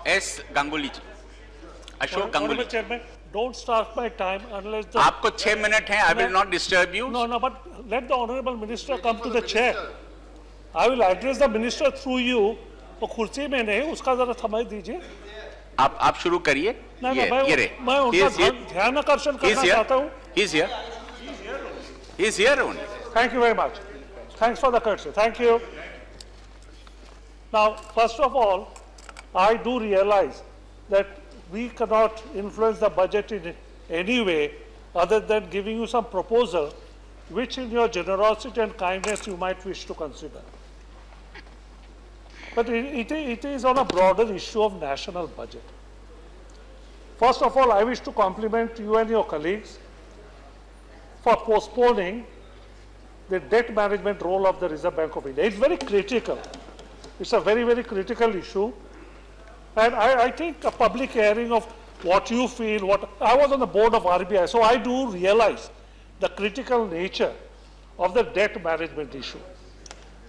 S. Ganguly ji. Ashok Ganguly. Honorable Chairman, don't start my time unless the... आपको 6 minute हैं. I will not disturb you. No, but let the Honorable Minister come to the chair. I will address the Minister through you. वो कुर्सी में नहीं, उसका जरा समय दीजिए. आप शुरू करिए. ये रे. मैं उनका ध्यान आकर्षण करना चाहता हूँ. He's here. He's here only. Thank you very much. Thanks for the courtesy. Thank you. Now, first of all, I do realize that we cannot influence the budget in any way other than giving you some proposal, which in your generosity and kindness you might wish to consider. But it is on a broader issue of national budget. First of all, I wish to compliment you and your colleagues for postponing the debt management role of the Reserve Bank of India. It's very critical. It's a very, very critical issue. And I think a public hearing of what you feel, I was on the board of RBI, so I do realize the critical nature of the debt management issue.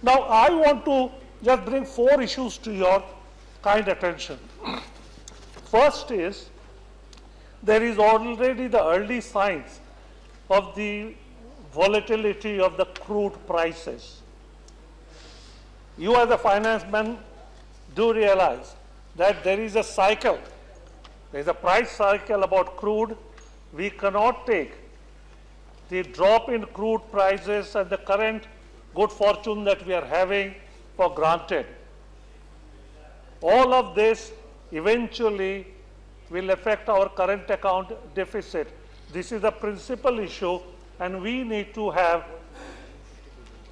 Now, I want to just bring 4 issues to your kind attention. First is, there is already the early signs of the volatility of the crude prices. You as a financeman do realize that there is a cycle, there is a price cycle about crude. We cannot take the drop in crude prices and the current good fortune that we are having for granted. All of this eventually will affect our current account deficit. This is the principal issue, and we need to have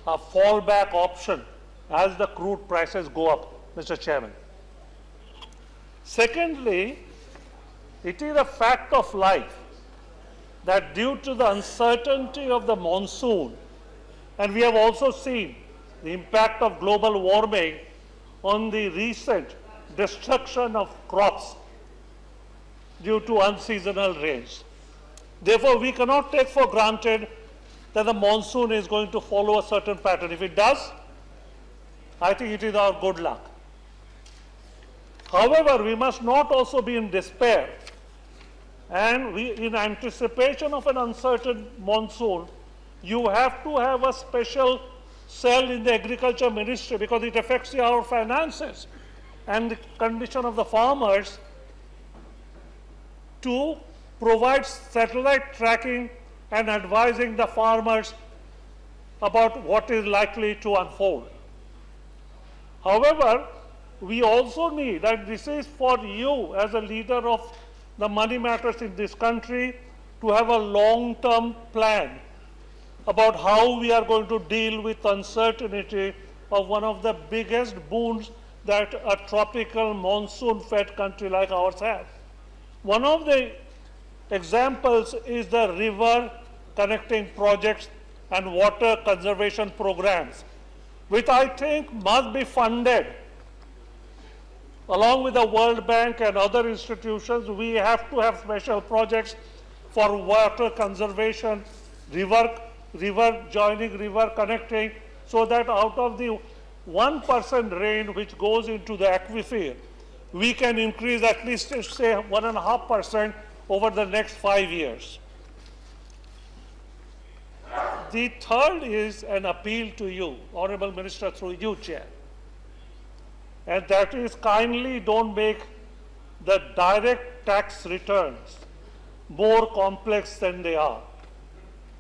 a fallback option as the crude prices go up, Mr. Chairman. Secondly, it is a fact of life that due to the uncertainty of the monsoon, and we have also seen the impact of global warming on the recent destruction of crops due to unseasonal rains. Therefore, we cannot take for granted that the monsoon is going to follow a certain pattern. If it does, I think it is our good luck. However, we must not also be in despair, and in anticipation of an uncertain monsoon, you have to have a special cell in the Agriculture Ministry because it affects our finances and the condition of the farmers to provide satellite tracking and advising the farmers about what is likely to unfold. However, we also need, and this is for you as a leader of the money matters in this country, to have a long-term plan about how we are going to deal with uncertainty of one of the biggest boons that a tropical monsoon-fed country like ours has. One of the examples is the river connecting projects and water conservation programs, which I think must be funded. Along with the World Bank and other institutions, we have to have special projects for water conservation, river joining, river connecting, so that out of the 1% rain which goes into the aquifer, we can increase at least, say, 1.5% over the next 5 years. The third is an appeal to you, Honorable Minister, through you, Chair. And that is, kindly don't make the direct tax returns more complex than they are.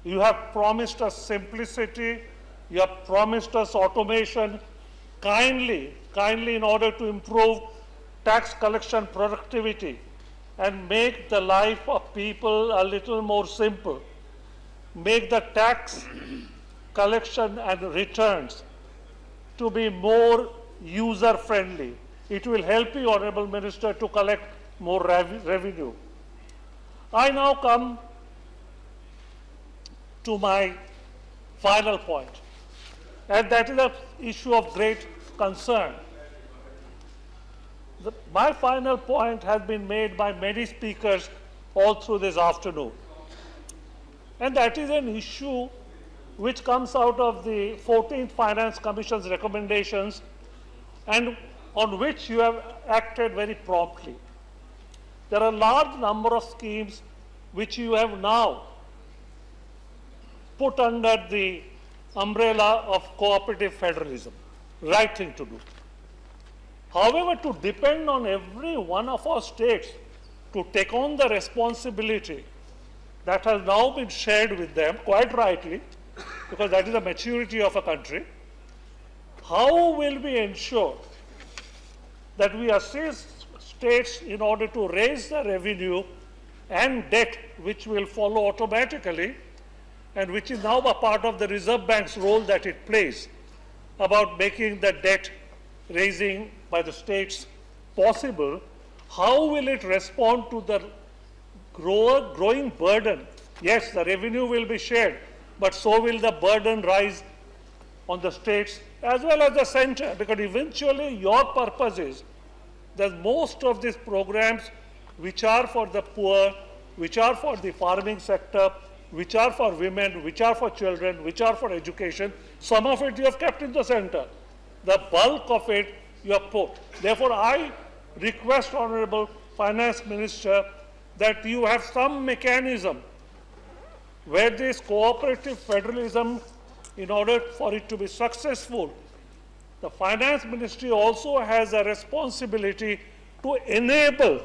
You have promised us simplicity, you have promised us automation. Kindly, in order to improve tax collection productivity and make the life of people a little more simple, make the tax collection and returns to be more user-friendly. It will help you, Honorable Minister, to collect more revenue. I now come to my final point, and that is an issue of great concern. My final point has been made by many speakers all through this afternoon, and that is an issue which comes out of the 14th Finance Commission's recommendations, and on which you have acted very promptly. There are a large number of schemes which you have now put under the umbrella of cooperative federalism. Right thing to do. However, to depend on every one of our states to take on the responsibility that has now been shared with them, quite rightly, because that is the maturity of a country, how will we ensure that we assist states in order to raise the revenue and debt which will follow automatically and which is now a part of the Reserve Bank's role that it plays about making the debt raising by the states possible? How will it respond to the growing burden? Yes, the revenue will be shared, but so will the burden rise on the states as well as the center, because eventually your purpose is that most of these programs which are for the poor, which are for the farming sector, which are for women, which are for children, which are for education, some of it you have kept in the center. The bulk of it you have put. Therefore, I request, Honorable Finance Minister, that you have some mechanism where this cooperative federalism, in order for it to be successful, the Finance Ministry also has a responsibility to enable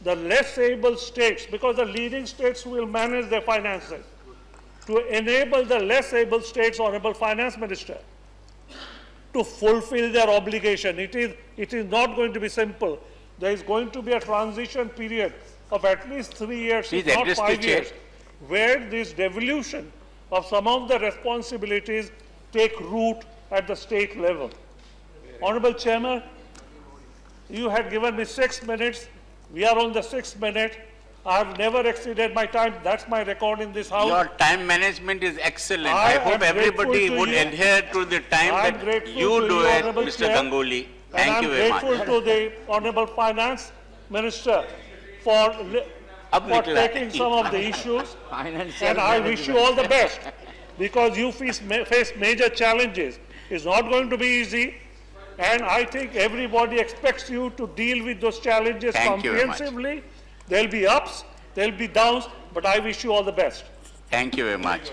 the less able states, because the leading states will manage their finances, to enable the less able states, Honorable Finance Minister, to fulfill their obligation. It is not going to be simple. There is going to be a transition period of at least 3 years, if not 5 years, where this devolution of some of the responsibilities take root at the state level. Honorable Chairman, you had given me 6 minutes. We are on the 6th minute. I have never exceeded my time. That's my record in this House. Your time management is excellent. I hope everybody would adhere to the time that you do it, Mr. Ganguly. Thank you very much. I'm grateful to the Honorable Finance Minister for taking some of the issues. And I wish you all the best, because you face major challenges. It's not going to be easy. And I think everybody expects you to deal with those challenges comprehensively. There'll be ups, there'll be downs, but I wish you all the best. Thank you very much.